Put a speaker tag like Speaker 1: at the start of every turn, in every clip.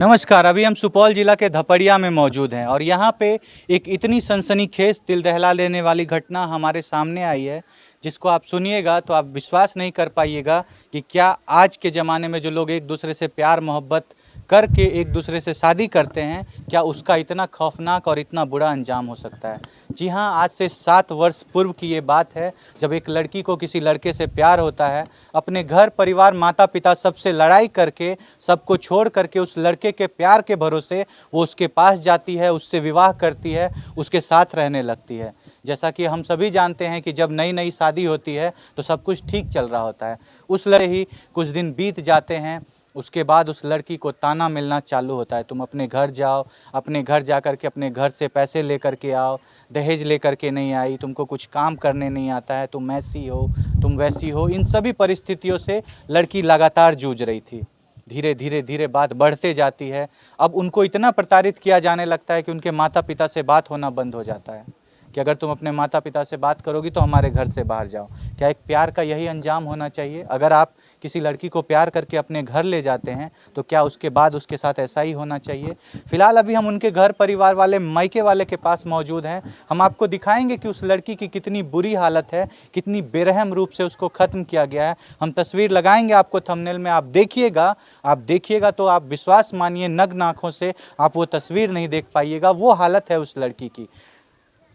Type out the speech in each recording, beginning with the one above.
Speaker 1: नमस्कार। अभी हम सुपौल जिला के धपड़िया में मौजूद हैं और यहाँ पे एक इतनी सनसनीखेज दिल दहला लेने वाली घटना हमारे सामने आई है जिसको आप सुनिएगा तो आप विश्वास नहीं कर पाइएगा कि क्या आज के ज़माने में जो लोग एक दूसरे से प्यार मोहब्बत करके एक दूसरे से शादी करते हैं, क्या उसका इतना खौफनाक और इतना बुरा अंजाम हो सकता है। जी हाँ, आज से 7 वर्ष पूर्व की ये बात है जब एक लड़की को किसी लड़के से प्यार होता है। अपने घर परिवार माता पिता सबसे लड़ाई करके, सबको छोड़ करके उस लड़के के प्यार के भरोसे वो उसके पास जाती है, उससे विवाह करती है, उसके साथ रहने लगती है। जैसा कि हम सभी जानते हैं कि जब नई नई शादी होती है तो सब कुछ ठीक चल रहा होता है। उस लड़के ही कुछ दिन बीत जाते हैं, उसके बाद उस लड़की को ताना मिलना चालू होता है, तुम अपने घर जाओ, अपने घर जा कर के अपने घर से पैसे लेकर के आओ, दहेज लेकर के नहीं आई, तुमको कुछ काम करने नहीं आता है, तुम ऐसी हो, तुम वैसी हो। इन सभी परिस्थितियों से लड़की लगातार जूझ रही थी। धीरे धीरे धीरे बात बढ़ते जाती है। अब उनको इतना प्रताड़ित किया जाने लगता है कि उनके माता पिता से बात होना बंद हो जाता है कि अगर तुम अपने माता पिता से बात करोगी तो हमारे घर से बाहर जाओ। क्या एक प्यार का यही अंजाम होना चाहिए? अगर आप किसी लड़की को प्यार करके अपने घर ले जाते हैं तो क्या उसके बाद उसके साथ ऐसा ही होना चाहिए? फिलहाल अभी हम उनके घर परिवार वाले मायके वाले के पास मौजूद हैं। हम आपको दिखाएंगे कि उस लड़की की कितनी बुरी हालत है, कितनी बेरहम रूप से उसको ख़त्म किया गया है। हम तस्वीर लगाएंगे आपको थंबनेल में, आप देखिएगा तो आप विश्वास मानिए, नग्न आँखों से आप वो तस्वीर नहीं देख पाइएगा। वो हालत है उस लड़की की।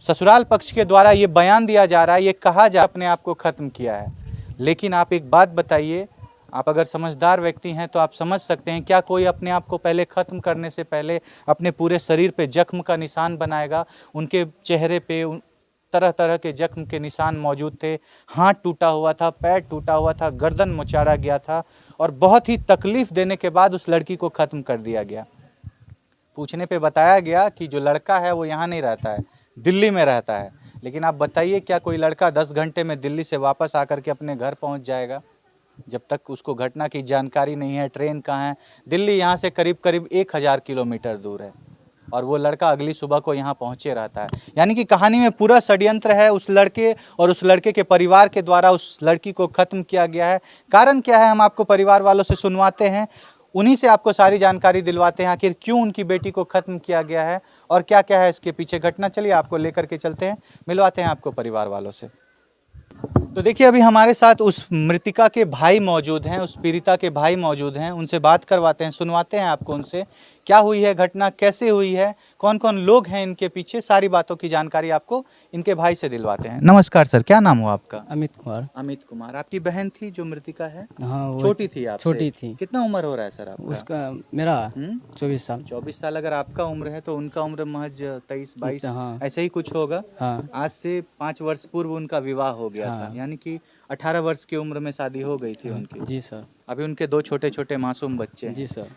Speaker 1: ससुराल पक्ष के द्वारा ये बयान दिया जा रहा है, ये कहा जा अपने आप को ख़त्म किया है। लेकिन आप एक बात बताइए, आप अगर समझदार व्यक्ति हैं तो आप समझ सकते हैं, क्या कोई अपने आप को पहले ख़त्म करने से पहले अपने पूरे शरीर पे जख्म का निशान बनाएगा? उनके चेहरे पे तरह तरह के जख्म के निशान मौजूद थे। हाथ टूटा हुआ था, पैर टूटा हुआ था, गर्दन मुचाड़ा गया था और बहुत ही तकलीफ़ देने के बाद उस लड़की को ख़त्म कर दिया गया। पूछने पे बताया गया कि जो लड़का है वो यहाँ नहीं रहता है, दिल्ली में रहता है। लेकिन आप बताइए, क्या कोई लड़का 10 घंटे में दिल्ली से वापस आकर के अपने घर पहुंच जाएगा? जब तक उसको घटना की जानकारी नहीं है, ट्रेन कहाँ है। दिल्ली यहाँ से करीब करीब 1000 किलोमीटर दूर है और वो लड़का अगली सुबह को यहाँ पहुँचे रहता है। यानी कि कहानी में पूरा षड्यंत्र है उस लड़के और उस लड़के के परिवार के द्वारा उस लड़की को ख़त्म किया गया है। कारण क्या है, हम आपको परिवार वालों से सुनवाते हैं, उन्हीं से आपको सारी जानकारी दिलवाते हैं आखिर क्यों उनकी बेटी को ख़त्म किया गया है और क्या क्या है इसके पीछे घटना। चलिए आपको लेकर के चलते हैं, मिलवाते हैं आपको परिवार वालों से। तो देखिए, अभी हमारे साथ उस मृतिका के भाई मौजूद हैं, उस पीड़िता के भाई मौजूद हैं। उनसे बात करवाते हैं, सुनवाते हैं आपको उनसे, क्या हुई है घटना, कैसे हुई है, कौन कौन लोग हैं इनके पीछे, सारी बातों की जानकारी आपको इनके भाई से दिलवाते हैं। नमस्कार सर, क्या नाम हुआ आपका?
Speaker 2: अमित कुमार।
Speaker 1: अमित कुमार। आपकी बहन थी जो मृतिका है?
Speaker 2: हाँ,
Speaker 1: छोटी थी आपसे?
Speaker 2: छोटी थी।
Speaker 1: कितना उम्र हो रहा है सर आपका?
Speaker 2: उसका मेरा 24 साल।
Speaker 1: 24 साल अगर आपका उम्र है तो उनका उम्र महज 23-22
Speaker 2: हाँ।
Speaker 1: ऐसे ही कुछ होगा।
Speaker 2: हाँ।
Speaker 1: आज से 5 वर्ष पूर्व उनका विवाह हो गया था, यानी कि 18 वर्ष की उम्र में शादी हो गई थी उनकी।
Speaker 2: जी सर।
Speaker 1: अभी उनके 2 छोटे छोटे मासूम बच्चे हैं।
Speaker 2: जी सर।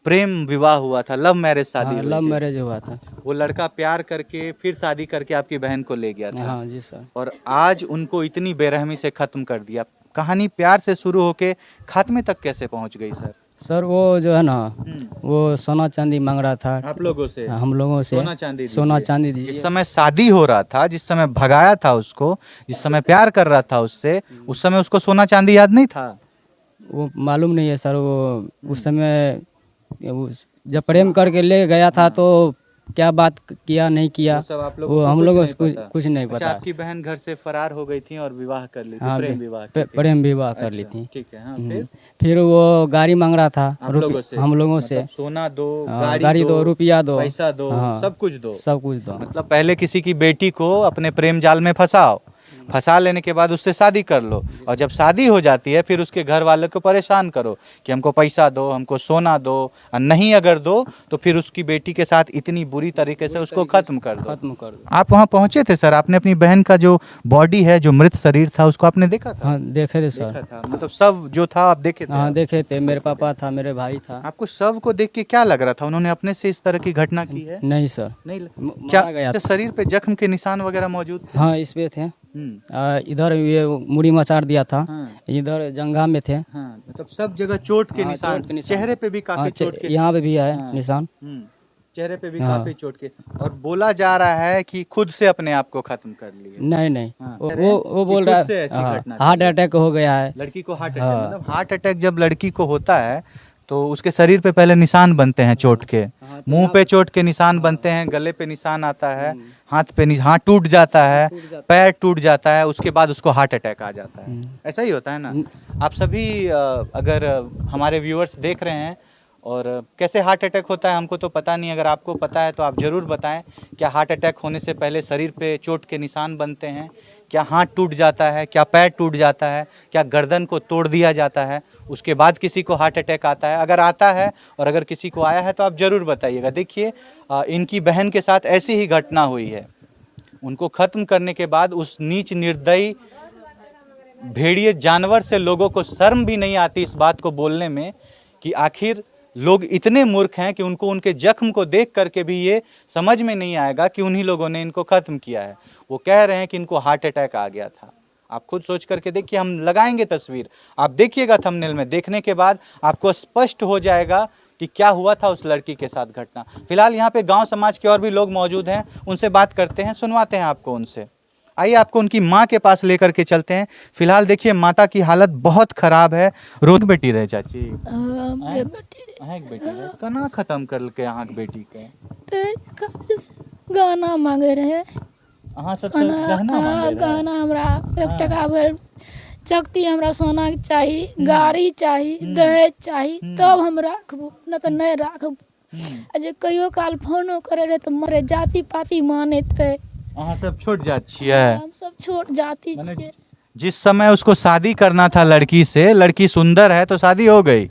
Speaker 1: प्रेम विवाह हुआ था, लव मैरिज शादी हुई
Speaker 2: लव
Speaker 1: थी।
Speaker 2: मैरिज हुआ था।
Speaker 1: वो लड़का प्यार करके फिर शादी करके आपकी बहन को ले गया था।
Speaker 2: हाँ जी सर।
Speaker 1: और आज उनको इतनी बेरहमी से खत्म कर दिया। कहानी प्यार से शुरू होके खात्मे तक कैसे पहुंच गई सर?
Speaker 2: सर वो जो है ना, वो सोना चांदी मांग रहा था
Speaker 1: आप लोगों से?
Speaker 2: हम लोगों से
Speaker 1: सोना चांदी
Speaker 2: दीजिए।
Speaker 1: जिस समय शादी हो रहा था, जिस समय भगाया था उसको, जिस समय प्यार कर रहा था उससे, उस समय उसको सोना चांदी याद नहीं था?
Speaker 2: वो मालूम नहीं है सर। वो उस समय जब प्रेम करके ले गया था तो क्या बात किया नहीं किया,
Speaker 1: सब आप लोग
Speaker 2: वो हम लोगों को कुछ नहीं
Speaker 1: अच्छा,
Speaker 2: पता।
Speaker 1: आपकी बहन घर से फरार हो गई थी और विवाह कर ली थी?
Speaker 2: हाँ,
Speaker 1: प्रेम विवाह की थी।
Speaker 2: प्रेम विवाह कर ली थी।
Speaker 1: ठीक है। हाँ,
Speaker 2: फिर वो गाड़ी मांग रहा था
Speaker 1: आप लोगों से?
Speaker 2: हम लोगों से
Speaker 1: मतलब सोना दो,
Speaker 2: गाड़ी दो, रुपया दो,
Speaker 1: पैसा दो, सब कुछ दो।
Speaker 2: सब कुछ दो।
Speaker 1: मतलब पहले किसी की बेटी को अपने प्रेम जाल में फंसा लेने के बाद उससे शादी कर लो और जब शादी हो जाती है फिर उसके घर वालों को परेशान करो कि हमको पैसा दो, हमको सोना दो, और नहीं अगर दो तो फिर उसकी बेटी के साथ इतनी बुरी तरीके से उसको खत्म कर दो। आप वहाँ पहुँचे थे सर? आपने अपनी बहन का जो बॉडी है, जो मृत शरीर था, उसको आपने देखा था?
Speaker 2: हाँ देखे थे सर।
Speaker 1: मतलब सब जो था आप देखे थे?
Speaker 2: हाँ देखे थे। मेरे पापा था, मेरे भाई था।
Speaker 1: आपको सब को देख के क्या लग रहा था? उन्होंने अपने से इस तरह की घटना की है?
Speaker 2: नहीं सर।
Speaker 1: नहीं।
Speaker 2: क्या गया था?
Speaker 1: शरीर पे जख्म के निशान वगैरह मौजूद थे?
Speaker 2: हाँ इस पे थे। इधर ये मुड़ी मचाड़ दिया था। इधर जंघा में थे।
Speaker 1: मतलब सब जगह चोट के निशान। चेहरे पे भी काफी चोट के,
Speaker 2: यहाँ पे भी है निशान।
Speaker 1: चेहरे पे भी काफी चोट के। और बोला जा रहा है कि खुद से अपने आप को खत्म कर लिया।
Speaker 2: नहीं वो बोल रहा है हार्ट अटैक हो गया है
Speaker 1: लड़की को। हार्ट अटैक, मतलब हार्ट अटैक जब लड़की को होता है तो उसके शरीर पे पहले निशान बनते हैं चोट के, मुंह पे चोट के निशान बनते हैं, गले पे निशान आता है, हाथ टूट जाता है, पैर टूट जाता है, उसके बाद उसको हार्ट अटैक आ जाता है। ऐसा ही होता है ना। आप सभी अगर हमारे व्यूअर्स देख रहे हैं और कैसे हार्ट अटैक होता है हमको तो पता नहीं, अगर आपको पता है तो आप ज़रूर बताएं। क्या हार्ट अटैक होने से पहले शरीर पे चोट के निशान बनते हैं? क्या हाथ टूट जाता है? क्या पैर टूट जाता है? क्या गर्दन को तोड़ दिया जाता है? उसके बाद किसी को हार्ट अटैक आता है? अगर आता है और अगर किसी को आया है तो आप ज़रूर बताइएगा। देखिए इनकी बहन के साथ ऐसी ही घटना हुई है। उनको ख़त्म करने के बाद उस नीच निर्दयी भेड़िए जानवर से लोगों को शर्म भी नहीं आती इस बात को बोलने में कि आखिर लोग इतने मूर्ख हैं कि उनको उनके जख्म को देख करके भी ये समझ में नहीं आएगा कि उन्हीं लोगों ने इनको ख़त्म किया है। वो कह रहे हैं कि इनको हार्ट अटैक आ गया था। आप खुद सोच करके देखिए, हम लगाएंगे तस्वीर, आप देखिएगा थंबनेल में, देखने के बाद आपको स्पष्ट हो जाएगा कि क्या हुआ था उस लड़की के साथ घटना। फिलहाल यहाँ पे गांव समाज के और भी लोग मौजूद हैं, उनसे बात करते हैं, सुनवाते हैं आपको उनसे। आइए आपको उनकी माँ के पास लेकर के चलते हैं। फिलहाल देखिए माता की हालत बहुत खराब है। रोज बेटी रहे चाची बेटी रहे कना खत्म कर के यहाँ बेटी के
Speaker 3: गाना मांगे रहे,
Speaker 1: अहाँ सबसे गहना मांगे रहे।
Speaker 3: गाना हमरा 1 टका भर चक्ति हमरा सोना के चाही, गाड़ी चाही, दहेज चाही, तब हम राखबो, न तो नहीं राखब। जे कहियो काल फोनो करे रहे तो मरे जाति पाति मानैत रहे।
Speaker 1: अहाँ सब छोट जात छियै?
Speaker 3: हम सब छोट जाति छियै।
Speaker 1: जिस समय उसको शादी करना था लड़की से, लड़की सुंदर है तो शादी हो गई,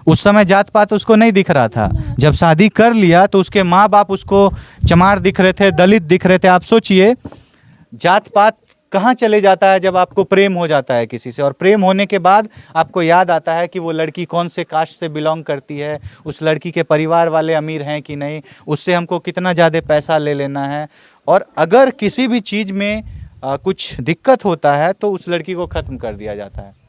Speaker 1: उस समय जात पात उसको नहीं दिख रहा था। जब शादी कर लिया तो उसके माँ बाप उसको चमार दिख रहे थे, दलित दिख रहे थे। आप सोचिए जात पात कहाँ चले जाता है जब आपको प्रेम हो जाता है किसी से, और प्रेम होने के बाद आपको याद आता है कि वो लड़की कौन से कास्ट से बिलोंग करती है, उस लड़की के परिवार वाले अमीर हैं कि नहीं, उससे हमको कितना ज़्यादा पैसा ले लेना है। और अगर किसी भी चीज़ में कुछ दिक्कत होता है तो उस लड़की को ख़त्म कर दिया जाता है।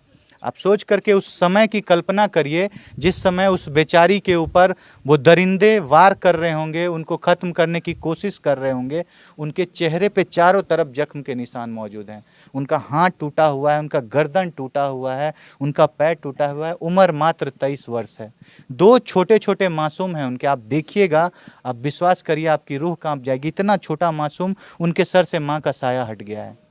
Speaker 1: आप सोच करके उस समय की कल्पना करिए जिस समय उस बेचारी के ऊपर वो दरिंदे वार कर रहे होंगे, उनको ख़त्म करने की कोशिश कर रहे होंगे। उनके चेहरे पे चारों तरफ जख्म के निशान मौजूद हैं, उनका हाथ टूटा हुआ है, उनका गर्दन टूटा हुआ है, उनका पैर टूटा हुआ है। उम्र मात्र 23 वर्ष है। 2 छोटे छोटे मासूम हैं उनके। आप देखिएगा, आप विश्वास करिए, आपकी रूह कांप जाएगी। इतना छोटा मासूम, उनके सर से माँ का साया हट गया है।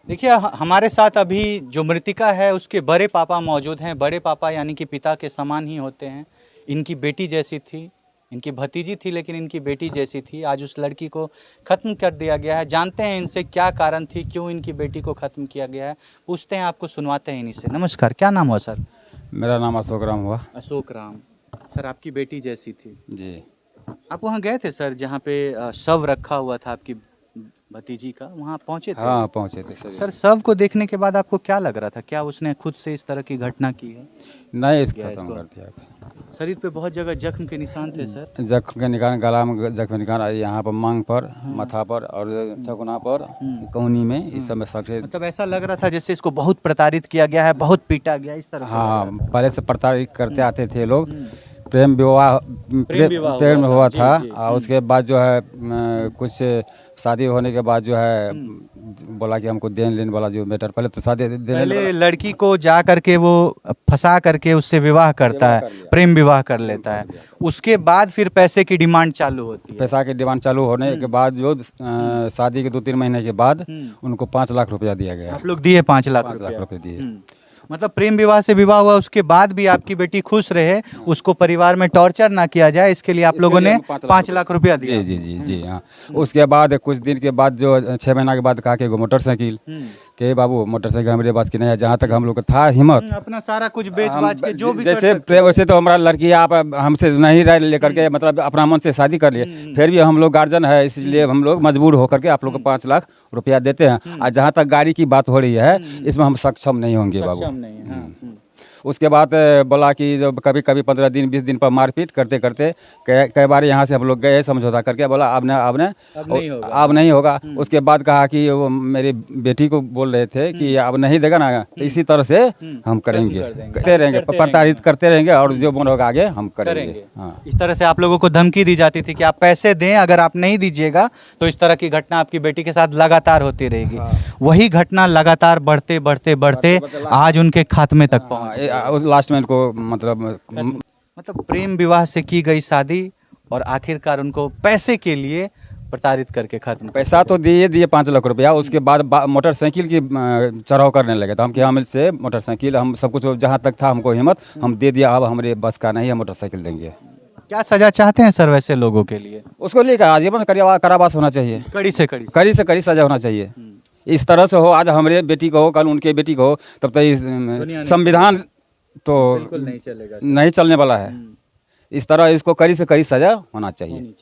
Speaker 1: देखिए हमारे साथ अभी जो मृतिका है उसके बड़े पापा मौजूद हैं। बड़े पापा यानी कि पिता के समान ही होते हैं। इनकी बेटी जैसी थी, इनकी भतीजी थी लेकिन इनकी बेटी जैसी थी। आज उस लड़की को ख़त्म कर दिया गया है। जानते हैं इनसे क्या कारण थी, क्यों इनकी बेटी को ख़त्म किया गया है, पूछते हैं, आपको सुनवाते हैं इन्हीं से। नमस्कार, क्या नाम हुआ सर?
Speaker 4: मेरा नाम अशोक राम हुआ।
Speaker 1: अशोक राम सर, आपकी बेटी जैसी थी
Speaker 4: जी।
Speaker 1: आप वहाँ गए थे सर जहाँ पे शव रखा हुआ था आपकी भतीजी का, वहाँ पहुँचे थे?
Speaker 4: हाँ पहुँचे थे सर।
Speaker 1: सर शव को देखने के बाद आपको क्या लग रहा था? क्या उसने खुद से इस तरह की घटना की है?
Speaker 4: नहीं, इसको खत्म कर दिया।
Speaker 1: शरीर पे बहुत जगह जख्म के निशान थे सर।
Speaker 4: जख्म के निशान, गला में जख्म के निशान, यहाँ पर मांग पर, माथा पर और ठकुना पर, कौनी में, इस सब में सबसे।
Speaker 1: मतलब ऐसा लग रहा था जैसे इसको बहुत प्रताड़ित किया गया है, बहुत पीटा गया, इस तरह से।
Speaker 4: हाँ, पहले से प्रताड़ित करते आते थे लोग। प्रेम विवाह हुआ था। और उसके बाद जो है कुछ शादी होने के बाद जो है बोला कि हमको देन लेने वाला जो मैटर, पहले तो शादी
Speaker 1: पहले लड़की को जा करके वो फंसा करके उससे विवाह करता है, प्रेम विवाह कर लेता है। उसके बाद फिर पैसे की डिमांड चालू होती है।
Speaker 4: पैसा की डिमांड चालू होने के बाद जो शादी के 2-3 महीने के बाद उनको 5 लाख रुपया दिया गया।
Speaker 1: आप लोग दिए 5 लाख
Speaker 4: रुपये दिए।
Speaker 1: मतलब प्रेम विवाह से विवाह हुआ, उसके बाद भी आपकी बेटी खुश रहे, उसको परिवार में टॉर्चर ना किया जाए, इसके लिए आप लोगों ने 5 लाख रुपया दिया।
Speaker 4: जी जी जी जी हाँ। उसके बाद कुछ दिन के बाद जो 6 महीना के बाद कहा कि मोटरसाइकिल के बाबू मोटरसाइकिल हमारे पास की नहीं है। जहाँ तक हम लोग का था हिम्मत,
Speaker 1: अपना सारा कुछ बेच बाच के जो भी
Speaker 4: जैसे वैसे तो हमारा लड़की आप हमसे नहीं रह लेकर के मतलब अपना मन से शादी कर लिए, फिर भी हम लोग गार्जियन है इसलिए हम लोग मजबूर होकर के आप लोग को 5 लाख रुपया देते हैं। और जहाँ तक गाड़ी की बात हो रही है इसमें हम सक्षम नहीं होंगे बाबू। उसके बाद बोला कि जब कभी कभी 15 दिन 20 दिन पर मारपीट करते करते कई बार यहाँ से हम लोग गए समझौता करके, बोला अब नहीं होगा। उसके बाद कहा कि वो मेरी बेटी को बोल रहे थे कि अब नहीं देगा ना, तो इसी तरह से हम करेंगे, करते रहेंगे, प्रताड़ित करते रहेंगे और जो मन होगा आगे हम करेंगे। हाँ,
Speaker 1: इस तरह से आप लोगों को धमकी दी जाती थी कि आप पैसे दें, अगर आप नहीं दीजिएगा तो इस तरह की घटना आपकी बेटी के साथ लगातार होती रहेगी। वही घटना लगातार बढ़ते बढ़ते बढ़ते आज उनके खात्मे तक पहुंच।
Speaker 4: उस लास्ट में इनको
Speaker 1: मतलब प्रेम विवाह से की गई शादी और आखिरकार उनको पैसे के लिए प्रताड़ित करके खत्म।
Speaker 4: पैसा तो दिए 5 लाख रुपया, उसके बाद मोटरसाइकिल की चढ़ाव करने लगे। तो हम क्या, हम से मोटरसाइकिल हम सब कुछ जहाँ तक था हमको हिम्मत हम दे दिया, अब हमारे बस का नहीं है, मोटरसाइकिल देंगे।
Speaker 1: क्या सजा चाहते हैं सर वैसे लोगों के लिए?
Speaker 4: उसको लेकर आजीवन कारावास होना चाहिए,
Speaker 1: कड़ी से कड़ी।
Speaker 4: कड़ी से कड़ी सजा होना चाहिए। इस तरह से हो, आज हमारे बेटी को हो, कल उनके बेटी को हो, तब तक संविधान तो
Speaker 1: बिल्कुल नहीं चलेगा,
Speaker 4: नहीं चलने वाला है। इस तरह इसको कड़ी से कड़ी सजा होना चाहिए।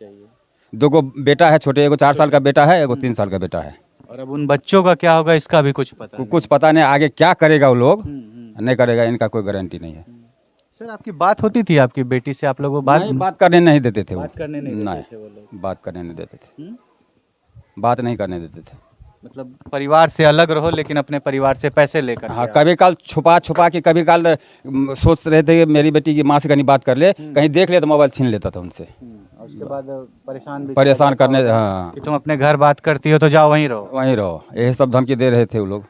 Speaker 4: 2 बेटा है छोटे, एगो 4 साल का बेटा है, एगो 3 साल का बेटा है।
Speaker 1: और अब उन बच्चों का क्या होगा इसका भी कुछ पता नहीं।
Speaker 4: कुछ पता नहीं आगे क्या करेगा वो लोग, नहीं करेगा इनका कोई गारंटी नहीं है।
Speaker 1: सर आपकी बात होती थी आपकी बेटी से? आप लोग वो
Speaker 4: बात करने नहीं देते थे,
Speaker 1: बात करने नहीं देते थे वो लोग।
Speaker 4: बात करने नहीं देते थे, बात नहीं करने देते थे।
Speaker 1: मतलब परिवार से अलग रहो लेकिन अपने परिवार से पैसे लेकर।
Speaker 4: हाँ, कभी काल छुपा के, कभी काल सोच रहे थे कि मेरी बेटी की माँ से कहीं बात कर ले, कहीं देख ले तो मोबाइल छीन लेता था उनसे।
Speaker 1: और उसके बाद
Speaker 4: परेशान करने, हाँ,
Speaker 1: कि तुम अपने घर बात करती हो तो जाओ वहीं रहो,
Speaker 4: यही सब धमकी दे रहे थे वो लोग।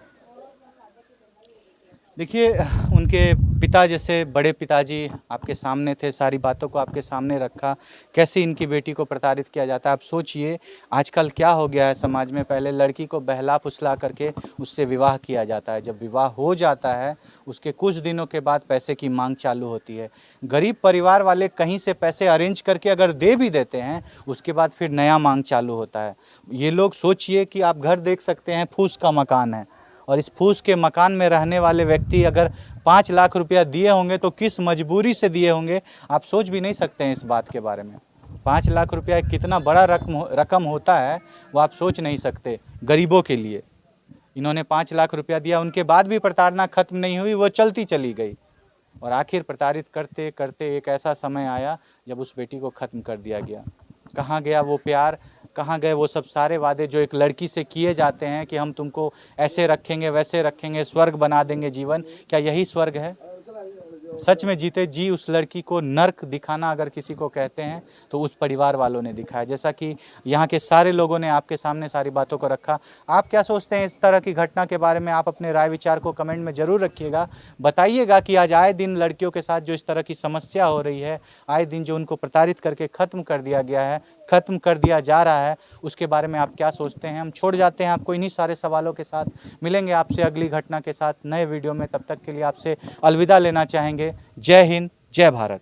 Speaker 1: देखिए उनके पिता जैसे बड़े पिताजी आपके सामने थे, सारी बातों को आपके सामने रखा, कैसे इनकी बेटी को प्रताड़ित किया जाता है। आप सोचिए आजकल क्या हो गया है समाज में। पहले लड़की को बहला फुसला करके उससे विवाह किया जाता है, जब विवाह हो जाता है उसके कुछ दिनों के बाद पैसे की मांग चालू होती है। गरीब परिवार वाले कहीं से पैसे अरेंज करके अगर दे भी देते हैं, उसके बाद फिर नया मांग चालू होता है। ये लोग सोचिए कि आप घर देख सकते हैं, फूस का मकान है, और इस फूस के मकान में रहने वाले व्यक्ति अगर 5 लाख रुपया दिए होंगे तो किस मजबूरी से दिए होंगे आप सोच भी नहीं सकते हैं इस बात के बारे में। 5 लाख रुपया कितना बड़ा रकम होता है वो आप सोच नहीं सकते गरीबों के लिए। इन्होंने 5 लाख रुपया दिया, उनके बाद भी प्रताड़ना खत्म नहीं हुई, वो चलती चली गई और आखिर प्रताड़ित करते करते एक ऐसा समय आया जब उस बेटी को ख़त्म कर दिया गया। कहाँ गया वो प्यार, कहाँ गए वो सब सारे वादे जो एक लड़की से किए जाते हैं कि हम तुमको ऐसे रखेंगे वैसे रखेंगे, स्वर्ग बना देंगे जीवन। क्या यही स्वर्ग है? सच में जीते जी उस लड़की को नर्क दिखाना अगर किसी को कहते हैं तो उस परिवार वालों ने दिखाया। जैसा कि यहाँ के सारे लोगों ने आपके सामने सारी बातों को रखा। आप क्या सोचते हैं इस तरह की घटना के बारे में? आप अपने राय विचार को कमेंट में ज़रूर रखिएगा। बताइएगा कि आज आए दिन लड़कियों के साथ जो इस तरह की समस्या हो रही है, आए दिन जो उनको प्रताड़ित करके ख़त्म कर दिया गया है, ख़त्म कर दिया जा रहा है, उसके बारे में आप क्या सोचते हैं? हम छोड़ जाते हैं आपको इन्हीं सारे सवालों के साथ। मिलेंगे आपसे अगली घटना के साथ नए वीडियो में, तब तक के लिए आपसे अलविदा लेना चाहेंगे। जय हिंद, जय भारत।